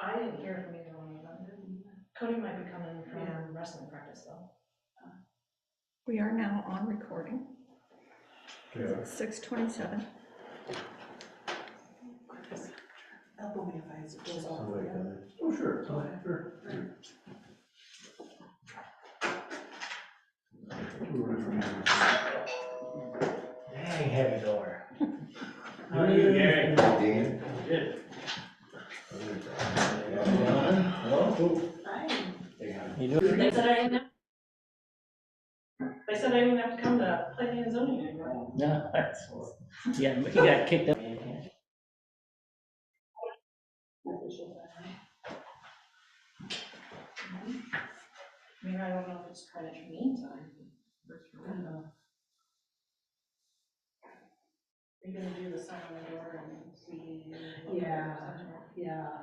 I didn't hear from either one of them. Cody might be coming from wrestling practice though. We are now on recording. Yeah. 6:27. Help me if I goes off. Somebody got it. Oh, sure. Oh, sure. Dang, heavy door. How are you, Gary? Dan. Good. Hello? Hi. You doing? They said I didn't have to come to planning and zoning anymore. No, that's, yeah, he got kicked out. I mean, I don't know if it's kind of meantime. Are you gonna do the sign on the door and see? Yeah,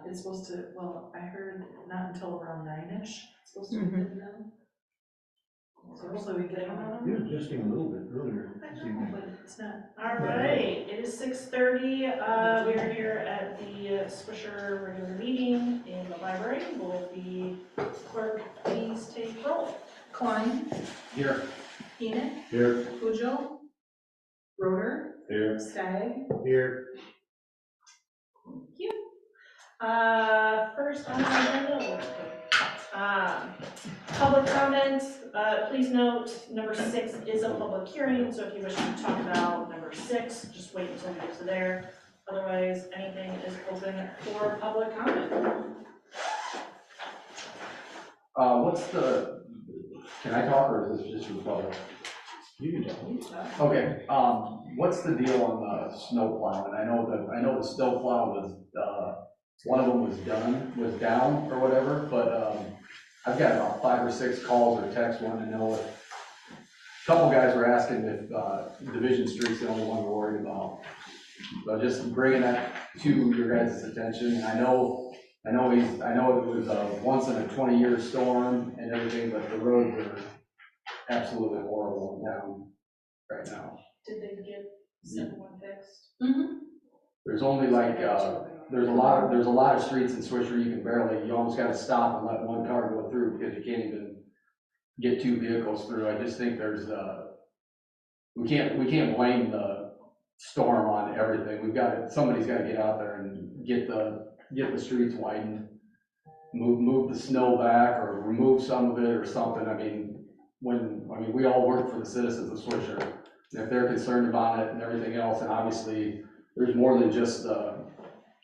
it's supposed to, well, I heard not until around 9-ish, it's supposed to be good then. So hopefully we get it on. You were just a little bit earlier this evening. But it's not. All right, it is 6:30. We are here at the Swisher regular meeting in the library. Will the clerk please take roll? Klein, Here. Enoch, Here. Pujo, Roder, Here. Stagg, Here. Thank you. First on the agenda, public comment. Please note, number 6 is a public hearing, so if you wish to talk about number 6, just wait until we get to there. Otherwise, anything is open for public comment. Can I talk, or is this just for the public? You can talk. Okay, what's the deal on the snow plowing? I know the snow plow was, one of them was down or whatever, but, I've got about 5 or 6 calls or texts wanting to know if, a couple guys were asking if, Division Street's the only one we're worried about. So just bringing that to your guys' attention, and I know it was a once in a 20-year storm and everything, but the roads are absolutely horrible down right now. Did they get one fixed? There's only like, there's a lot of streets in Swisher you almost gotta stop and let one car go through because you can't even get 2 vehicles through. I just think there's, we can't blame the storm on everything. Somebody's gotta get out there and get the streets widened, move the snow back or remove some of it or something. I mean, we all work for the citizens of Swisher. And if they're concerned about it and everything else, and obviously there's more than just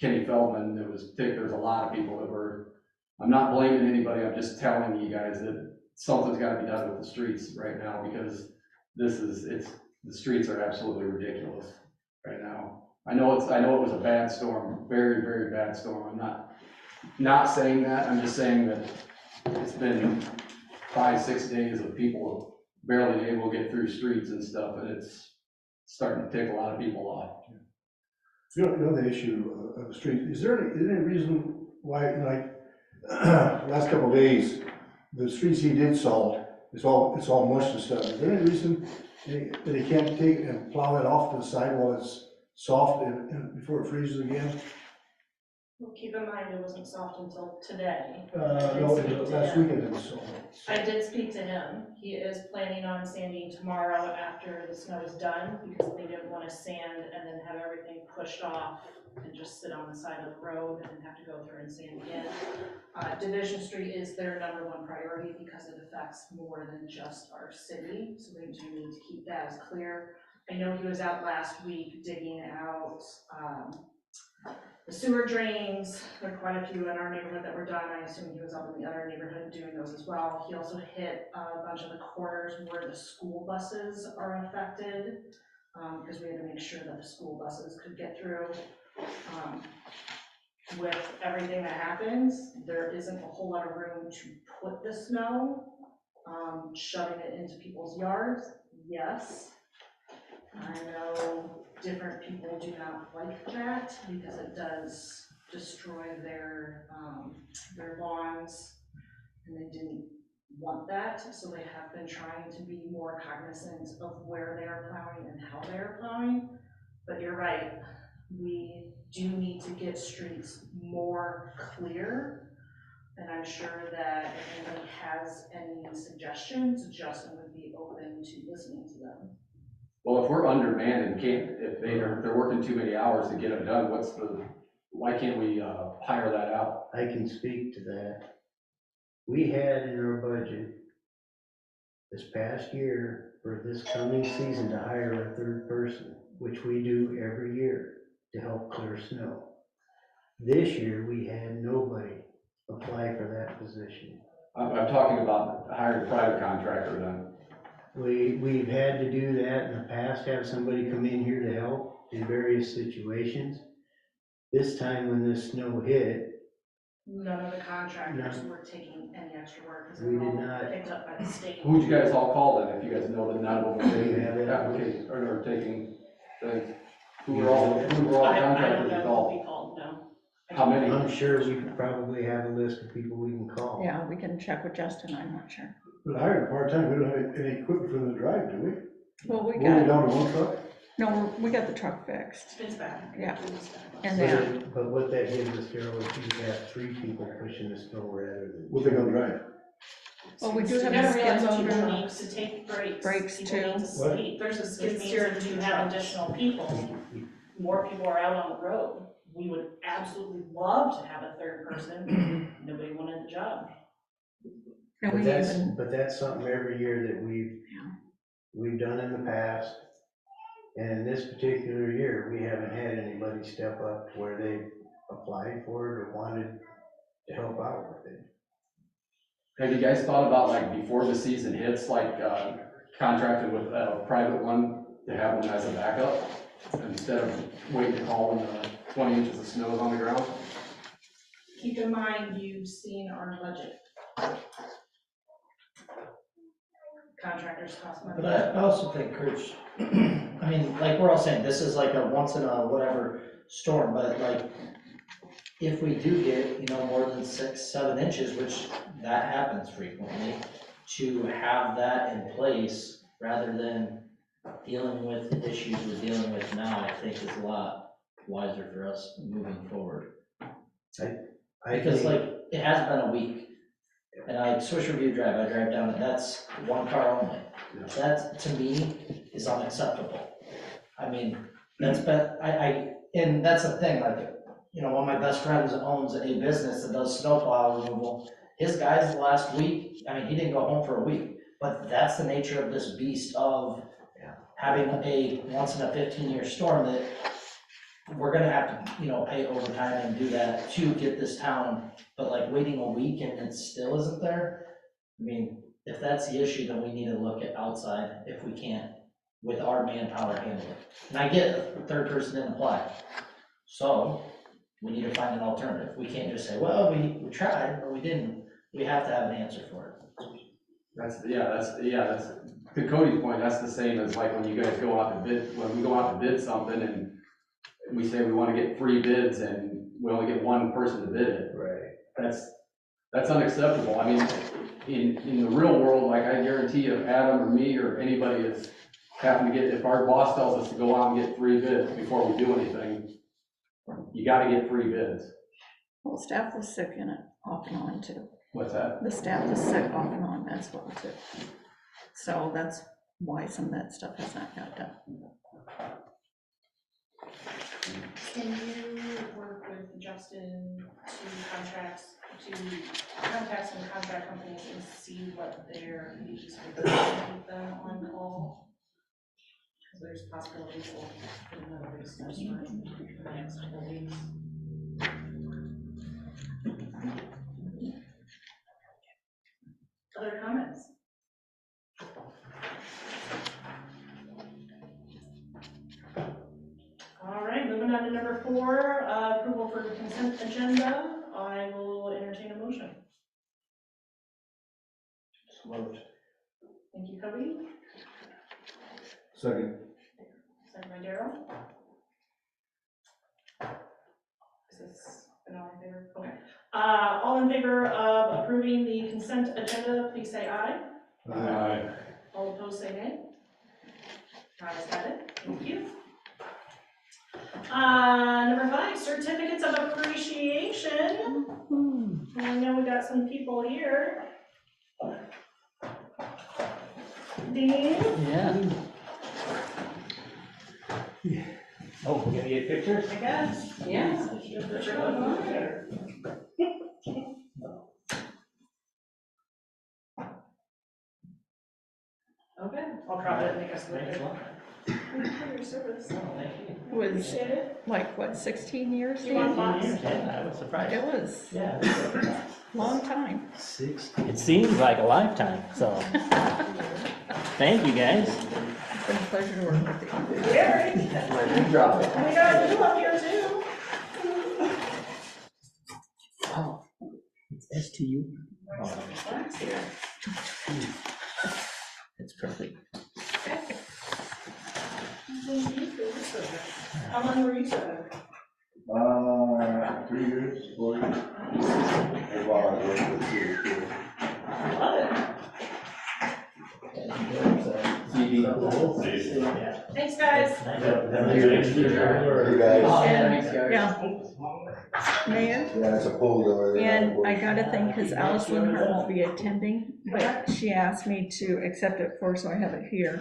Kenny Feldman, there's a lot of people that were, I'm not blaming anybody, I'm just telling you guys that something's gotta be done with the streets right now because the streets are absolutely ridiculous right now. I know it was a bad storm, very, very bad storm. I'm not saying that, I'm just saying that it's been 5-6 days of people barely able to get through streets and stuff, and it's starting to tick a lot of people off. You know the issue of the street, is there any reason why, like, last couple of days, the streets he did salt, it's all mush and stuff, is there any reason that he can't take and plow it off to the side while it's soft and before it freezes again? Well, keep in mind, it wasn't soft until today. No, last weekend it was soft. I did speak to him. He is planning on sanding tomorrow after the snow is done because they didn't want to sand and then have everything pushed off and just sit on the side of the road and have to go through and sand again. Division Street is their #1 priority because it affects more than just our city, so they do need to keep that as clear. I know he was out last week digging out the sewer drains. There are quite a few in our neighborhood that were done. I assume he was up in the other neighborhood doing those as well. He also hit a bunch of the corners where the school buses are affected, because we had to make sure that the school buses could get through. With everything that happens, there isn't a whole lot of room to put the snow. Shoving it into people's yards, yes. I know different people do not like that because it does destroy their lawns, and they didn't want that, so they have been trying to be more cognizant of where they are plowing and how they are plowing. But you're right, We do need to get streets more clear, and I'm sure that if anybody has any suggestions, Justin would be open to listening to them. Well, if we're undermanned and can't, if they're working too many hours to get them done, why can't we, hire that out? I can speak to that. We had in our budget this past year for this coming season to hire a third person, which we do every year to help clear snow. This year, we had nobody apply for that position. I'm talking about hiring a private contractor then. We've had to do that in the past, have somebody come in here to help in various situations. This time when this snow hit, None of the contractors were taking any extra work because they We were did all not. picked up by the state. Who'd you guys all call then, if you guys know that none of them are You taking have it. applications, or taking things? Who were all I don't contractors you know called? what we called, no. How many? I'm sure we probably have a list of people we can call. Yeah, we can check with Justin, I'm not sure. But hiring part-time, we don't have any equipment for them to drive, do we? Well, we We're only got, down to one truck? no, we got the truck fixed, It's back. Yeah. It's back. and But then, but what that gives us, Carol, is you have 3 people pushing the snow rather than. What they gonna drive? well, we do You have gotta a skid realize people loader. need to take breaks. Breaks People too. need to What? sleep. There's a Which skid means steer if and you 2 have trucks. additional people, more people are out on the road. We would absolutely love to have a third person. Nobody wanted the job. And we even, But that's something every year that we've done in the past. And in this particular year, we haven't had anybody step up to where they applied for it or wanted to help out with it. Have you guys thought about, like, before the season hits, like, contracting with a private one to have them as a backup? Instead of waiting to call when the 20 inches of snow is on the ground? Keep in mind, you've seen our budget. Contractors cost money. But I also think, Rich, I mean, like we're all saying, this is like a once in a whatever storm, but like, if we do get, you know, more than 6, 7 inches, which that happens frequently, to have that in place rather than dealing with the issues we're dealing with now, I think is a lot wiser for us moving forward. I Because think, like, it has been a week, and Swisher View Drive, I drive down, and that's 1 car only. That, to me, is unacceptable. I mean, that's been, and that's the thing, like, you know, one of my best friends owns a business that does snowplow removal. His guys last week, I mean, he didn't go home for a week, but that's the nature of this beast of having a once in a 15-year storm that we're gonna have to, you know, pay overtime and do that to get this town, but like waiting a week and it still isn't there. I mean, if that's the issue, then we need to look at outside if we can't, with our manpower handle it. And I get the third person didn't apply. So we need to find an alternative. We can't just say, well, we tried, or we didn't. We have to have an answer for it. That's to Cody's point, that's the same as like when you guys go out to bid, when we go out to bid something and we say we want to get 3 bids and we only get 1 person to bid it. right, That's unacceptable. I mean, in the real world, like I guarantee you, if Adam or me or anybody is having to get, if our boss tells us to go out and get 3 bids before we do anything, you gotta get 3 bids. well, staff was sick in it off and on too. What's that? The staff was sick off and on as well too. So that's why some of that stuff has not got done. Can you work with Justin to contact some contract companies and see what their fees would be to keep them on call? Because there's possibilities for another big snowstorm in the next couple of weeks. Other comments? All right, moving on to number 4, approval for consent agenda. I will entertain a motion. Moved. Thank you, Cody. Second. Second by Daryl. Is this all in favor? Okay. All in favor of approving the consent agenda, please say aye. Aye. All opposed, say nay. Ayes have it. Thank you. Number 5, certificates of appreciation. And I know we got some people here. Dean? Yeah. Oh, we're gonna get pictures? I guess. Yeah. Okay, I'll probably make us look Thanks a good. lot. For your service. Oh, thank you. Was Appreciate it. like, what, 16 years? You want Steve? box? Yeah, I was surprised. It was Yeah. a long time. 60. It seems like a lifetime, so. Thank you, guys. It's been a pleasure to work with you. Gary, Good job. we got you up here too. Oh, it's STU. Oh, it's perfect. How long were you serving? 3 years, 4 years. That's why I worked with you, too. Love it. Yeah. Thanks, guys. You guys. Oh, And- thanks, guys. Yeah. Mayor? Yeah, it's a pull over there. And I got a thing, because Alice Linhart won't be attending, but she asked me to accept it for, so I have it here.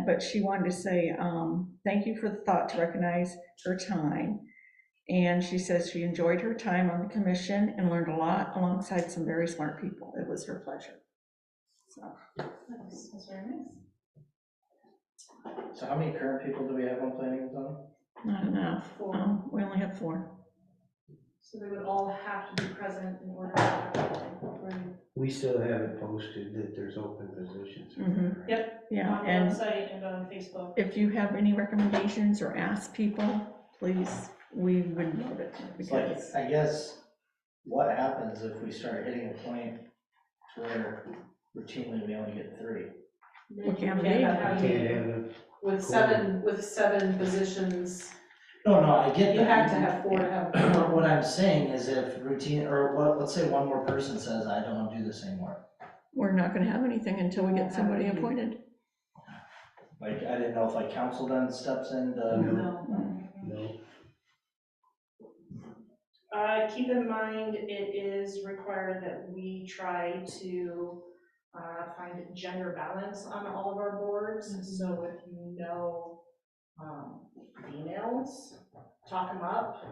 But she wanted to say, thank you for the thought to recognize her time. And she says she enjoyed her time on the commission and learned a lot alongside some very smart people. It was her pleasure. So, That's very nice. So how many current people do we have on planning and zoning? not enough. 4. We only have 4. So they would all have to be present in order to have a We still have it posted that there's open positions. Mhm. Yep. Yeah, on the and website and on Facebook. if you have any recommendations or ask people, please, we would love it. It's like, Because I guess, what happens if we start hitting a point where routinely we only get 3? we can't Can't be. have Can't any- have it. With 7 positions, No, I get that. you have to have 4 to have. But what I'm saying is if routine, or let's say one more person says, I don't want to do this anymore. We're not gonna have anything until we get somebody Won't have appointed. Like, I didn't know if like council then steps in to, No. No. Keep in mind, it is required that we try to find gender balance on all of our boards. So if you know females, talk them up,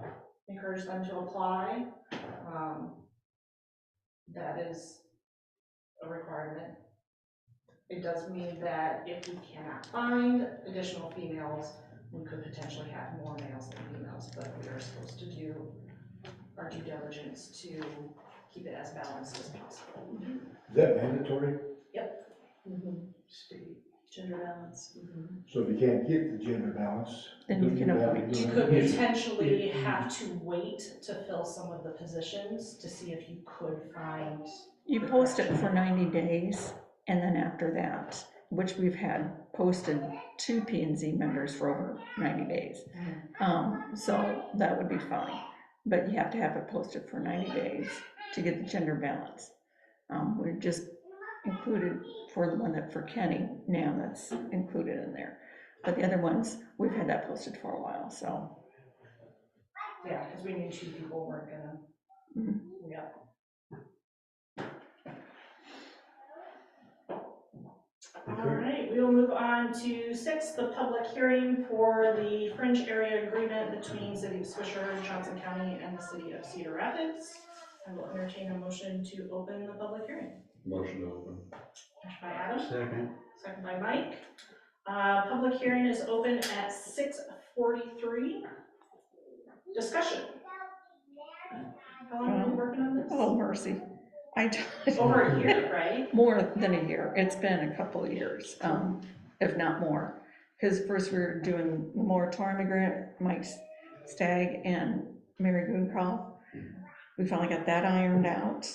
encourage them to apply. That is a requirement. It does mean that if we cannot find additional females, we could potentially have more males than females, but we are supposed to do our due diligence to keep it as balanced as possible. Is that mandatory? State. Gender balance. So if you can't get the gender balance. Then you can have to appoint. do You it. could potentially have to wait to fill some of the positions to see if you could find. You post it for 90 days, and then after that, which we've had posted 2 P and Z members for over 90 days. So that would be fine, but you have to have it posted for 90 days to get the gender balance. We've just included for the one that for Kenny, now that's included in there. But the other ones, we've had that posted for a while, so. Yeah, because we knew 2 people weren't gonna, yeah. All right, we will move on to 6, the public hearing for the fringe area agreement between City of Swisher, Johnson County, and the City of Cedar Rapids. I will entertain a motion to open the public hearing. Motion to open. Motion by Adam, Second. second by Mike. Public hearing is open at 6:43. Discussion. How long have you been working on this? Oh, mercy. Over a year, right? More than a year. It's been a couple of years, if not more. Because first we were doing the moratorium agreement, Mike Stagg and Mary Gooncroft. We finally got that ironed out.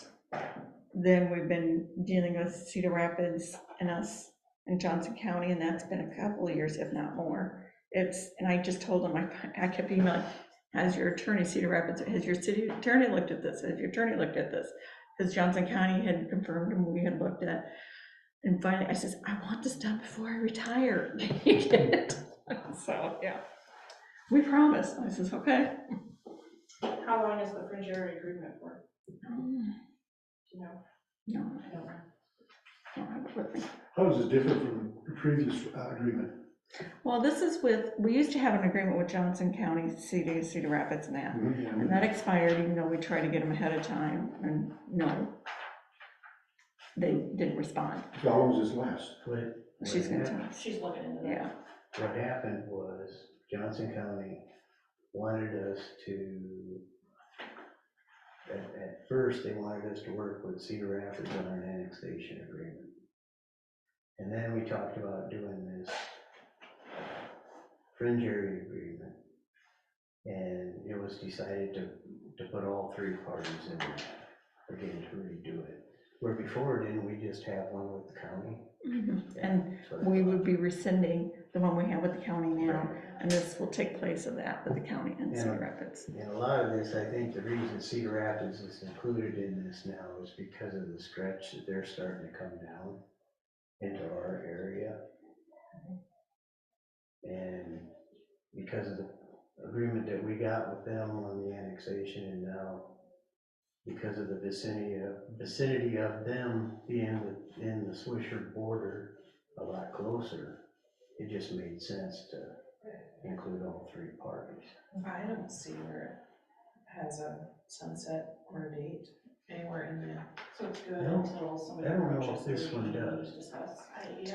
Then we've been dealing with Cedar Rapids and us in Johnson County, and that's been a couple of years, if not more. And I just told him, I kept emailing, has your attorney, Cedar Rapids, has your city attorney looked at this? Has your attorney looked at this? Because Johnson County had confirmed and we had looked at. And finally, I says, I want this done before I retire. So, yeah. We promise. I says, okay. How long is the fringe area agreement for? You know, No, I don't know. I don't have it with me. How does it differ from the previous agreement? Well, this is with, we used to have an agreement with Johnson County, Cedar Rapids and that. And that expired even though we tried to get them ahead of time, and no, they didn't respond. So how long does this last? She's gonna tell us. She's looking into that. Yeah, What happened was Johnson County wanted us to, at first, they wanted us to work with Cedar Rapids on an annexation agreement. And then we talked about doing this fringe area agreement. And it was decided to put all three parties in there, again, to redo it. Where before, didn't we just have one with the county? and we would be rescinding the one we have with the county now, and this will take place of that with the county and Cedar Rapids. And a lot of this, I think the reason Cedar Rapids is included in this now is because of the stretch that they're starting to come down into our area. And because of the agreement that we got with them on the annexation, and now because of the vicinity of them being within the Swisher border a lot closer, it just made sense to include all three parties. I don't see where it has a sunset or a date anywhere in there. So it's good I don't- until somebody I don't know approaches if this 30 one and we does. discuss.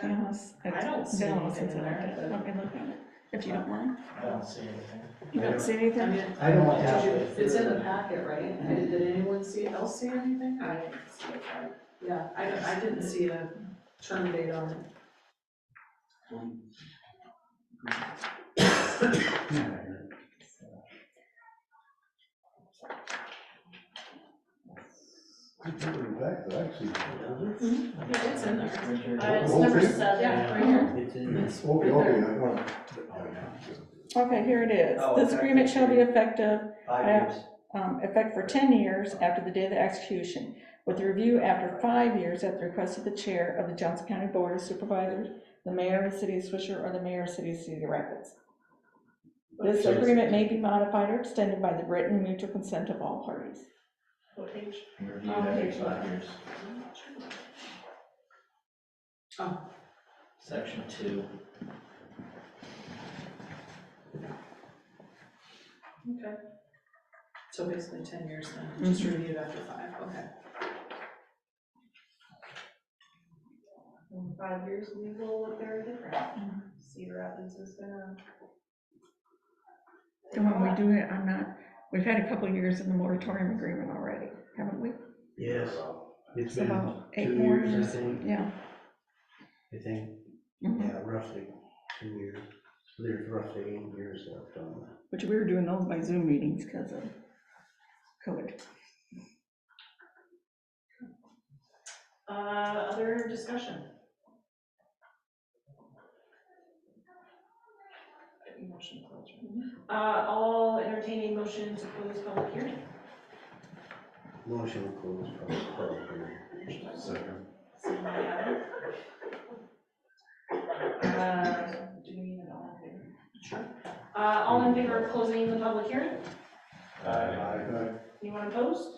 Dallas, I don't see Dallas anything is in there, elected. but- Let me look at it, if you don't mind. I don't see anything. You don't see I anything? mean, I don't have did you, it. it's in the packet, right? Did anyone else see anything? I didn't see it, right? Yeah, I didn't see a term date on it. Actually. It's in there. It's number Okay. 7. Yeah, right here. It's in there. It's Okay, right okay, there. Okay, here it is. Oh, This okay. agreement shall be effective, 5 years. effect for 10 years after the day of the execution, with review after 5 years at the request of the chair of the Johnson County Board of Supervisors, the mayor of the city of Swisher, or the mayor of the city of Cedar Rapids. This agreement may be modified or extended by the written mutual consent of all parties. What page? Reviewed every 5 years. Section 2. Okay. So basically 10 years then, just reviewed after 5, okay. In 5 years, we will look very different. Cedar Rapids is gonna. And when we do it, we've had a couple of years in the moratorium agreement already, haven't we? Yes, it's It's been about 8 2 more years, I years. think. Yeah. Mhm. Yeah, roughly 2 years. So there's roughly 8 years left on that. Which we were doing those by Zoom meetings because of COVID. Other discussion? Motion to close. All entertaining motion to close public hearing. Motion to close public hearing. Second. Second by Heather. Do we need an all in favor? Sure. All in favor of closing the public hearing? Anyone opposed?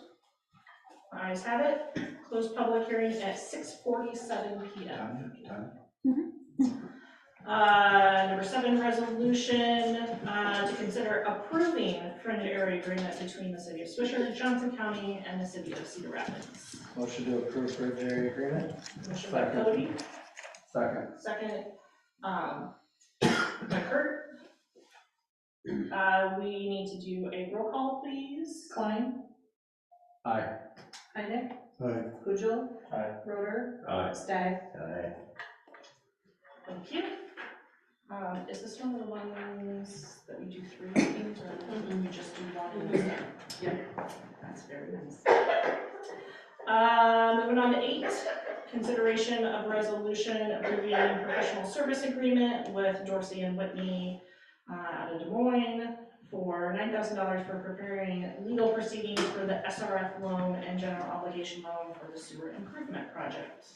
Ayes have it. Closed public hearing at 6:47 PM. Number 7, resolution to consider approving fringe area agreement between the city of Swisher, Johnson County, and the city of Cedar Rapids. Motion to approve fringe area agreement? Motion by Cody, Second. second, by Kurt. We need to do a roll call, please. Klein, Aye. Heineck, Aye. Pujol, Aye. Roder, Aye. Stagg. Aye. Thank you. Is this one of the ones that we do 3 meetings, or do we just do 1 and then? Yeah. That's very nice. Moving on to 8, consideration of resolution approving professional service agreement with Dorsey and Whitney out of Des Moines for $9,000 for preparing legal proceedings for the SRF loan and general obligation loan for the sewer improvement project.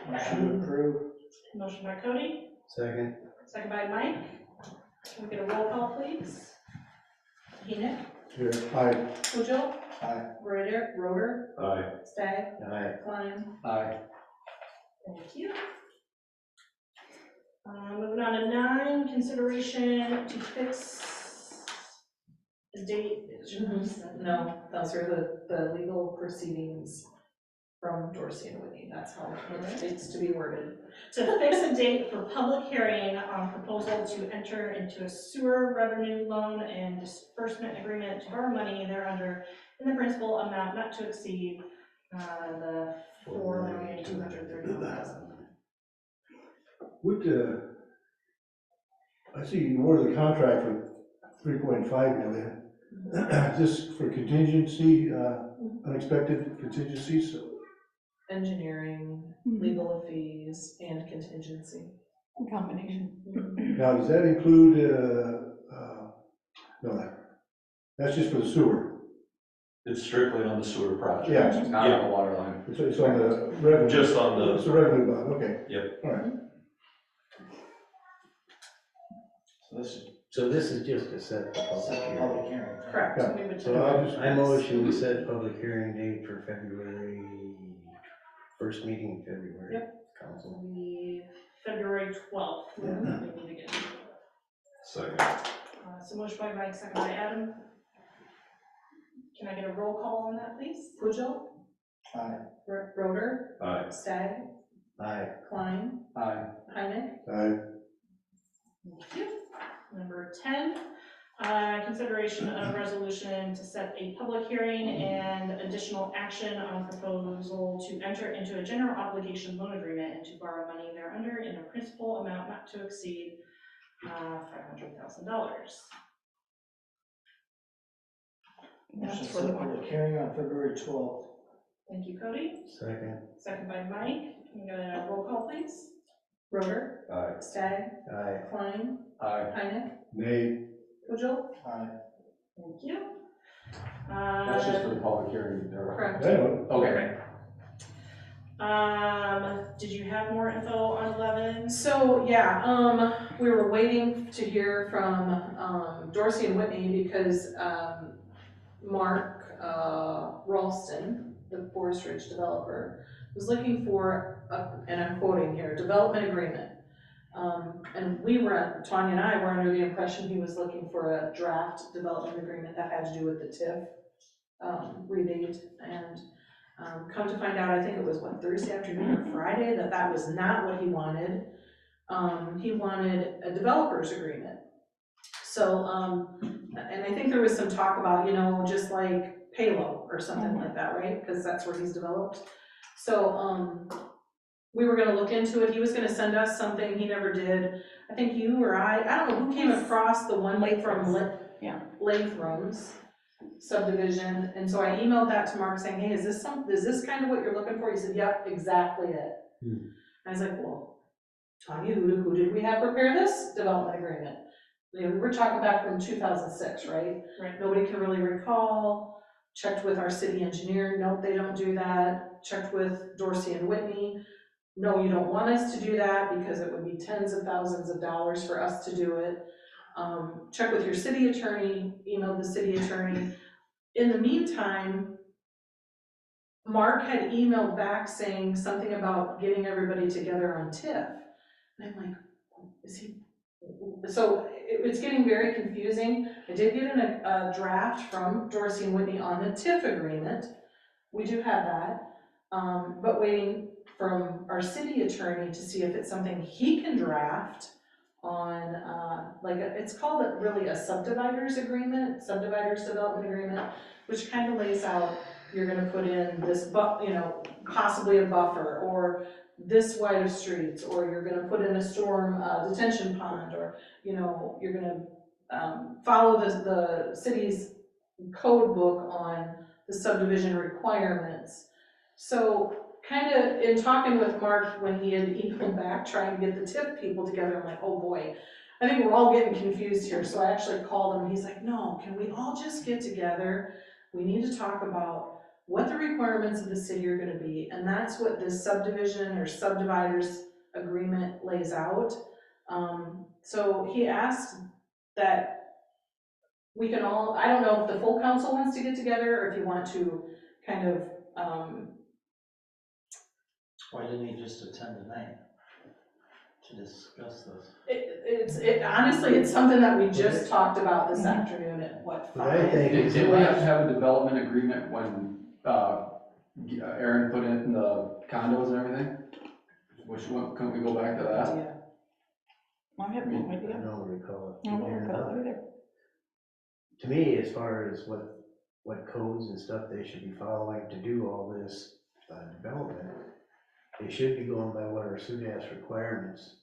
Motion to approve. Motion by Cody, Second. second by Mike. Can we get a roll call, please? Enoch, Here, aye. Pujol. Aye. Roder, Aye. Stagg, Aye. Klein. Aye. Thank you. Moving on to 9, consideration to fix the date. No, those are the legal proceedings from Dorsey and Whitney, that's how it needs to be worded. To fix a date for public hearing on proposal to enter into a sewer revenue loan and disbursement agreement to borrow money thereunder in the principal amount not to exceed the $4,231,000. Would, I see you ordered the contract for 3.5 million. Is this for contingency, unexpected contingencies? So Engineering, legal fees, and contingency. Combination. now, does that include, no, that's just for the sewer. It's strictly on the sewer project. Yeah. It's not on the water line. It's on the revenue. Just on the- It's the revenue bond, okay. Yep. All right. So this is just to set the public Set the hearing. public hearing. Correct. Yeah. We would So I'll just, I motion we set public hearing date for February, first meeting in February. Yep. Council. be February 12th. when we meet again. Second. So motion by Mike, second by Adam. Can I get a roll call on that, please? Pujol, Aye. Roder, Aye. Stagg, Aye. Klein, Aye. Heineck, aye. Thank you. Number 10, consideration of resolution to set a public hearing and additional action on proposal to enter into a general obligation loan agreement and to borrow money thereunder in a principal amount not to exceed $500,000. Motion to set public hearing on February 12th. Thank you, Cody. Second. Second by Mike. Can we get a roll call, please? Roder, Aye. Stagg, Aye. Klein, Aye. Heineck, Nay. Pujol. Aye. Thank you. That's just for the public hearing there. Correct. I know. Okay. Did you have more info on 11? So, yeah, we were waiting to hear from, Dorsey and Whitney because, Mark, Ralston, the Forest Ridge developer, was looking for and I'm quoting here, development agreement. And Tanya and I were under the impression he was looking for a draft development agreement that had to do with the TIF, rebate, and, come to find out, I think it was, Thursday afternoon or Friday, that was not what he wanted. He wanted a developer's agreement. So, and I think there was some talk about, just like Palo or something like that, right? Because that's where he's developed. So, we were gonna look into it. He was gonna send us something, he never did. I think you or I don't know who came across the one from Lathrum's subdivision, and so I emailed that to Mark saying, hey, is this kind of what you're looking for? He said, yep, exactly it. And I was like, well, Tanya, who did we have prepare this development agreement? We were talking back from 2006, right? Right. Nobody can really recall. Checked with our city engineer, nope, they don't do that. Checked with Dorsey and Whitney, no, you don't want us to do that because it would be tens of thousands of dollars for us to do it. Check with your city attorney, emailed the city attorney. In the meantime, Mark had emailed back saying something about getting everybody together on TIF. And I'm like, is he? So it's getting very confusing. I did get a draft from Dorsey and Whitney on the TIF agreement. We do have that, but waiting from our city attorney to see if it's something he can draft on, it's called really a subdividers development agreement, which kind of lays out, you're gonna put in this, possibly a buffer, or this wide of streets, or you're gonna put in a storm detention pond, or, you're gonna follow the city's code book on the subdivision requirements. So, kind of in talking with Mark when he had emailed back trying to get the TIF people together, I'm like, oh boy, I think we're all getting confused here. So I actually called him and he's like, no, can we all just get together? We need to talk about what the requirements of the city are gonna be, and that's what this subdivision or subdividers agreement lays out. So he asked that we can all, I don't know if the full council wants to get together, or if you want to kind of, Why didn't he just attend tonight to discuss this? honestly, it's something that we just talked about this afternoon at what, But I 5? think Did it's did we have to have a development agreement when, Aaron put in the condos and everything? Which one, couldn't we go back to that? Yeah. I have no I idea. don't recall it. I don't recall either. To me, as far as what codes and stuff they should be following to do all this development, they should be going by what our SUDAS requirements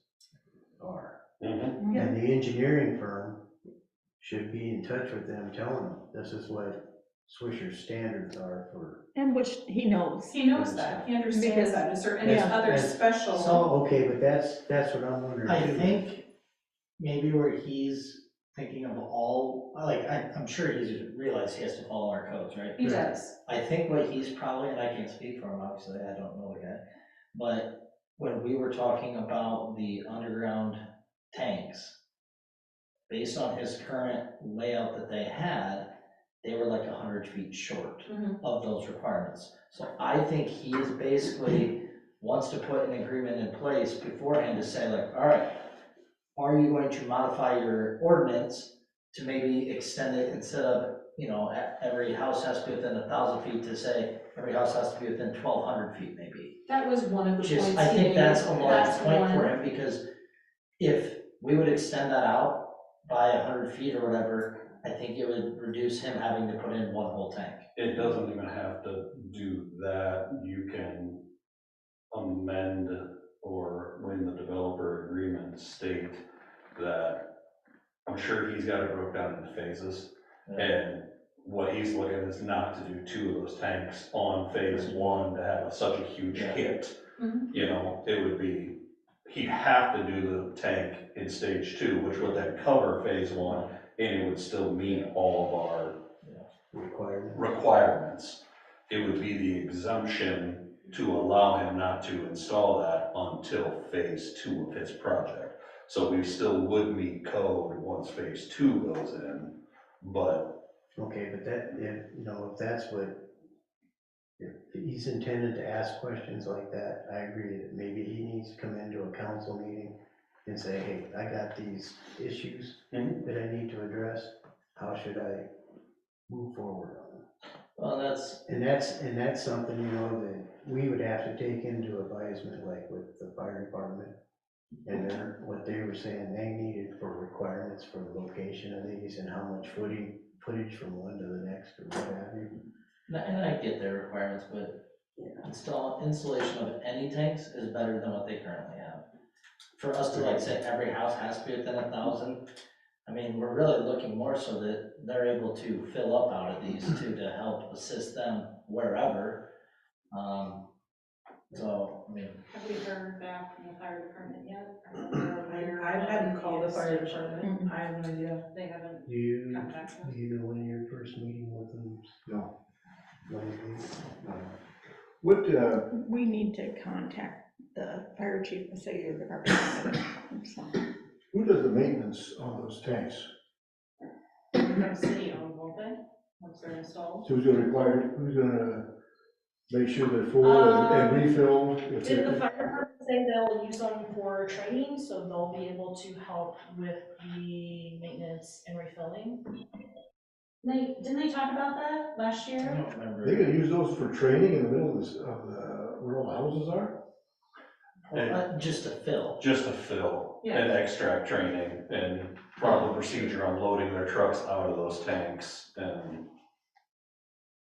are. Mhm. And the engineering firm should be in touch with them, telling them, this is what Swisher standards are for. And which he knows. He knows that, he understands Because- that, is there any yeah. other That's- special? So- Okay, but that's what I'm wondering. I too. think maybe where he's thinking of all, like, I'm sure he's realized he has to follow our codes, right? He does. I think what he's probably, and I can't speak for him, obviously, I don't know the guy, but when we were talking about the underground tanks, based on his current layout that they had, they were like 100 feet short Mhm. of those requirements. So I think he is basically wants to put an agreement in place beforehand to say like, all right, are you going to modify your ordinance to maybe extend it instead of, every house has to be within 1,000 feet to say every house has to be within 1,200 feet maybe? That was one of the Which points is, he I think made. that's a large That's point for one. him, because if we would extend that out by 100 feet or whatever, I think it would reduce him having to put in one whole tank. It doesn't even have to do that. You can amend or in the developer agreement state that, I'm sure he's got it broke down into phases. And what he's looking is not to do 2 of those tanks on phase 1 to have such a huge Yeah. hit. Mhm. It would be, he'd have to do the tank in stage 2, which would then cover phase 1, and it would still meet all of our requirements. It would be the exemption to allow him not to install that until phase 2 of his project. So we still would meet code once phase 2 goes in, but. Okay, but that, if that's what, if he's intended to ask questions like that, I agree that maybe he needs to come into a council meeting and say, hey, I got these issues that I need to address, how should I move forward on them? Well, that's, And that's something, that we would have to take into advisement, like with the fire department. And then what they were saying they needed for requirements for the location of these and how much footage from one to the next or what have you. and I get their requirements, but installation of any tanks is better than what they currently have. For us to like say every house has to be within 1,000, I mean, we're really looking more so that they're able to fill up out of these too, to help assist them wherever. So, I mean, Have we heard back from the fire department yet? I hadn't called the fire department, I have no idea. They haven't Do you contacted us. know when your first meeting with them? No. When it is? What, We need to contact the fire chief and say you're the representative. So, who does the maintenance on those tanks? From city owned, won't they, once they're installed? So who's gonna make sure they're full and refilled? If Did the they- fire department say they'll use them for training, so they'll be able to help with the maintenance and refilling? Didn't they talk about that last I year? don't remember. They gonna use those for training in the middle where all the houses are? Just to fill. Just to fill Yeah. and extract training and proper procedure on loading their trucks out of those tanks. And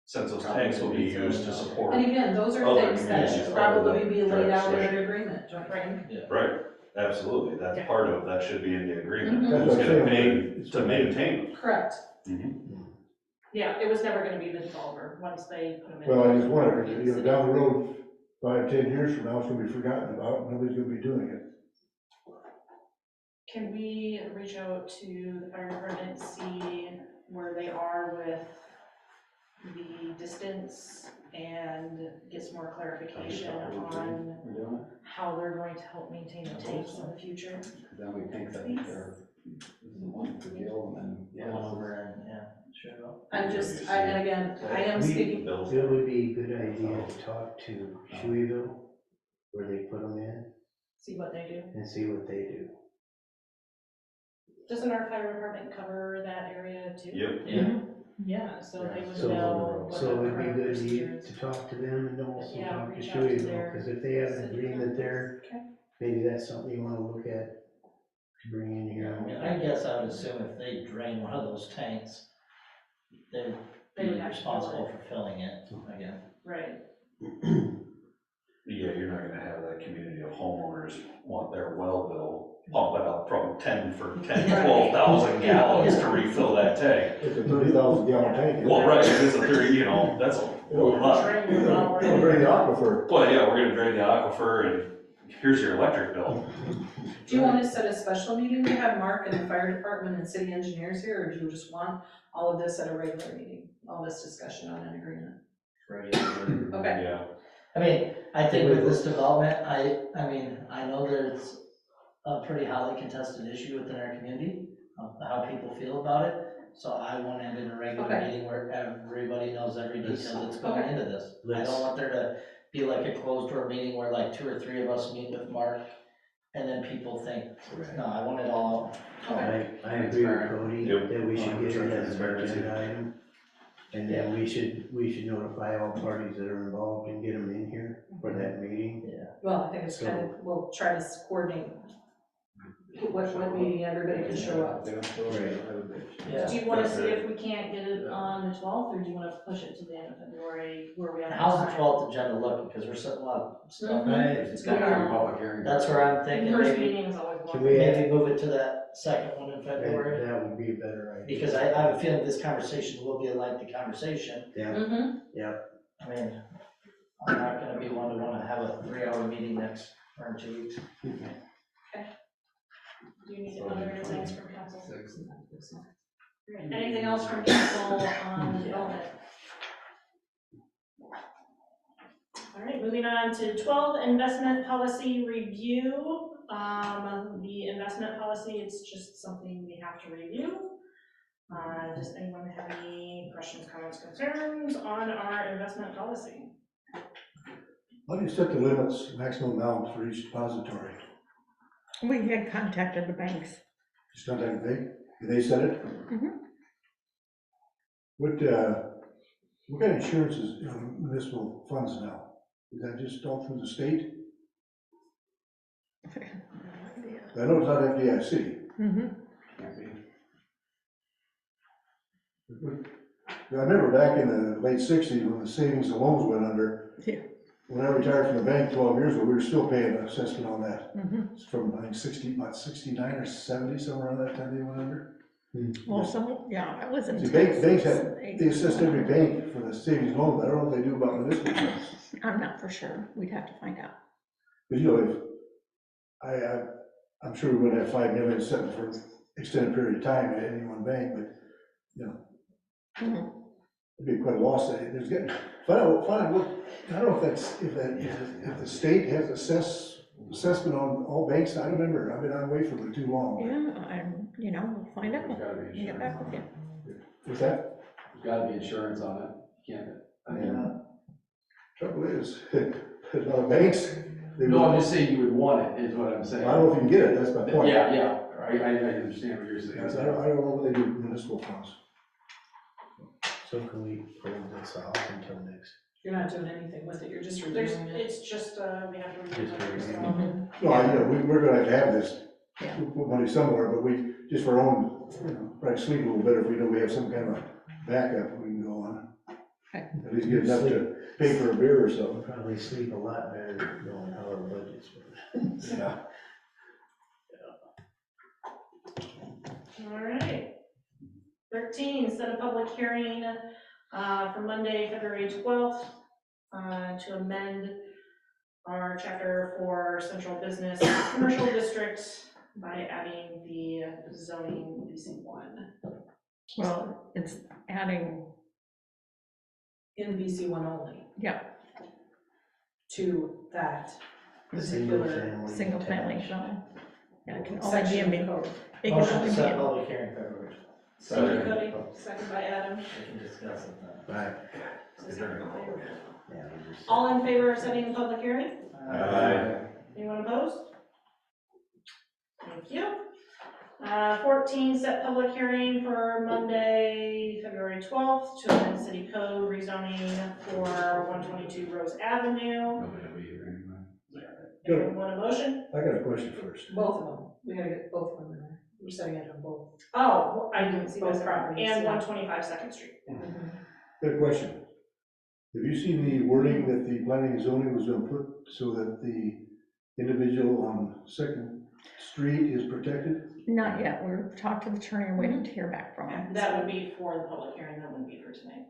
since those tanks will be used to support. And again, those are Other things that should communities probably other be than laid out in Swisher. an agreement, don't you think? Right, absolutely, that's Yeah. part of, that should be in the agreement, Mhm. That's who's what I'm gonna saying, pay it's to gonna be- maintain. Correct. Yeah, it was never gonna be the developer, once they put them in. Well, I just wonder, down the road, 5, 10 years from now, it's gonna be forgotten about, nobody's gonna be doing it. Can we reach out to the fire department, see where they are with the distance and get some more clarification on We doing it? how they're going to help maintain the tanks in the future. Then we think that they're, this is the one to deal, and then. One over and, yeah, sure. and again, I am speaking, It would be a good idea to talk to Swisher, where they put them in, See what they do. and see what they do. Doesn't our fire department cover that area too? Yep. Yeah. Yeah, so they would So- know what So the it'd be current good procedures. to talk to them and also Yeah, talk to reach out to Swisher, their because if they have an city agreement there, Okay. maybe that's something you wanna look at to bring in I here. mean, I guess I would assume if they drain one of those tanks, they'd They be would have to fill responsible for filling it again. Right. Yeah, you're not gonna have that community of homeowners want their well bill, pump it up from 10 for 10, 12,000 gallons to refill that tank. It's a 30,000 gallon tank. Well, right, it is a 30, that's a lot. Drain your well, It'll drain the aquifer. Well, yeah, we're gonna drain the aquifer and here's your electric bill. do you want to set a special meeting to have Mark and the fire department and city engineers here, or do you just want all of this at a regular meeting? All this discussion on an agreement? Okay. Yeah. I mean, I think with this development, I mean, I know there's a pretty highly contested issue within our community of how people feel about it. So I want it in a regular Okay. meeting where everybody knows every detail that's going Okay. into this. I Let's- don't want there to be like a closed door meeting where like 2 or 3 of us meet with Mark and then people think, no, I want it all out. I agree with Cody, Yep. that we should get it as an Transparency. agenda item. And then we should notify all parties that are involved and get them in here for that meeting. Well, I think it's kind of, we'll try to coordinate what meeting everybody can show up. Yeah. Do you wanna see if we can't get it on the 12th, or do you wanna push it to the end of February where we have? How's the time? 12th agenda looking? Because we're setting a lot of stuff. It's got to be a public hearing. That's where I'm thinking, First maybe, meeting is always Can one. we- maybe move it to that second one in February. That would be a better idea. Because I have a feeling this conversation will be a lengthy conversation. Yeah, I mean, I'm not gonna be one to wanna have a 3-hour meeting next, or in 2 weeks. Do you need other things from council? Great. Anything else from council on development? All right, moving on to 12, investment policy review. The investment policy, it's just something we have to review. Does anyone have any questions, comments, concerns on our investment policy? How do you set the limits, maximum amount for each depository? We had contacted the banks. Just contact the bank, and they set it? Mhm. What kind of insurance is in municipal funds now? Is that just all through the state? I know it's not FDIC. Mhm. I remember back in the late 60s when the savings and loans went under. Yeah. When I retired from the bank 12 years ago, we were still paying an assessment on that. Mhm. It's from, I think, 69 or 70, somewhere around that time they went under. Well, some, yeah, I was in See, banks Texas. have, they assist every bank for the savings and loan, but I don't know if they do about municipal funds. I'm not for sure. We'd have to find out. But you know, if, I'm sure we wouldn't have 5 million sitting for an extended period of time at any one bank, but, you know, Mhm. it'd be quite a loss. There's getting, find out what, I don't know if that's, if the state has assessment on all banks. I don't remember. I've been away from it too long. Yeah, we'll find out. There's gotta be and get back with insurance. you. What's that? There's gotta be insurance on it. You can't, I mean, Yeah. Trouble is, a lot of banks, they. no, I'm just saying you would want it, is what I'm saying. I don't know if you can get it, that's my point. Yeah, I understand what you're saying. I don't know what they do with municipal funds. so can we hold this off until next? You're not doing anything with it, you're just There's, reviewing it. it's just, we have to review Just it. review. So, No, we're gonna have this, Yeah. we'll put money somewhere, but we, just for our own, probably sleep a little better if we know we have some kind of backup we can go on. Okay. At least get enough to pay for a beer or something. We'll probably sleep a lot better knowing how our budget's working. Yeah. All right. 13, set a public hearing for Monday, February 12th, to amend our chapter for central business commercial district by adding the zoning BC1. Well, it's adding in BC one only. Yeah. To that Single particular family. Single family detached. dwelling. Yeah, it can only be a section big, of code. it can Motion only to be set a, public hearing February. Thank you, Cody, second by Adam. We can discuss it then. Right. Yeah, we just- All in favor of setting the public hearing? Aye. Anyone opposed? Thank you. 14, set public hearing for Monday, February 12th, to amend city code rezoning for 122 Rose Avenue. Anyone want a motion? I got a question first. Both of them, we gotta get both of them in there, we're setting it on both. Oh, I didn't see Both both properties. properties, And yeah. 125 Second Street. Good question. Have you seen the wording that the planning and zoning was gonna put so that the individual on Second Street is protected? not yet, we're talked to the attorney and waiting to hear back from him. That would be for the public hearing, that wouldn't be for tonight.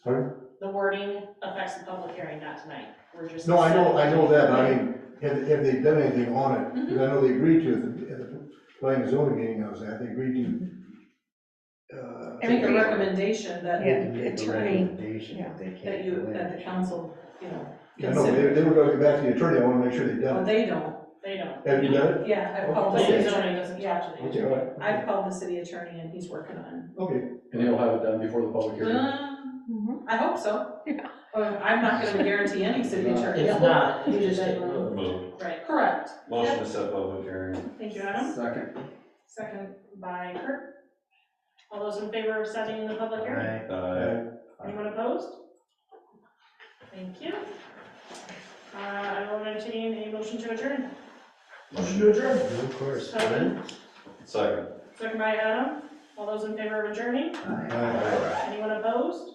Pardon? The wording affects the public hearing, not tonight. We're just. No, I know that, but I mean, have they done anything on it? Because I know they agreed to it at the planning and zoning meeting I was at, they agreed to. Make a recommendation that, Yeah. They can make a attorney, recommendation, yeah. but they can't. that you, go in. that the council, you know, I know, consider. they were gonna get back to the attorney, I wanna make sure they've Well, done it. they don't, They don't. Have you done it? yeah, I've called the Okay. city Planning and zoning attorney, doesn't yeah, talk to the Okay, attorney. all right. I've called the city attorney and he's working on. Okay. And he'll have it done before the public hearing. Mhm. I hope so. Yeah. I'm not gonna guarantee any city attorney. If not, you just get moved. Moved. Right. Correct. Motion to set public hearing. Thank you, Adam. Second. Second by Kurt. All those in favor of setting the public hearing? Right. Aye. Anyone opposed? Thank you. I will entertain a motion to adjourn. Motion to adjourn. Of course. Second. Second. Second by Adam. All those in favor of adjourning? Aye. Anyone opposed?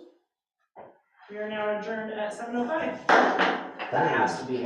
We are now adjourned at 7:05. That has to be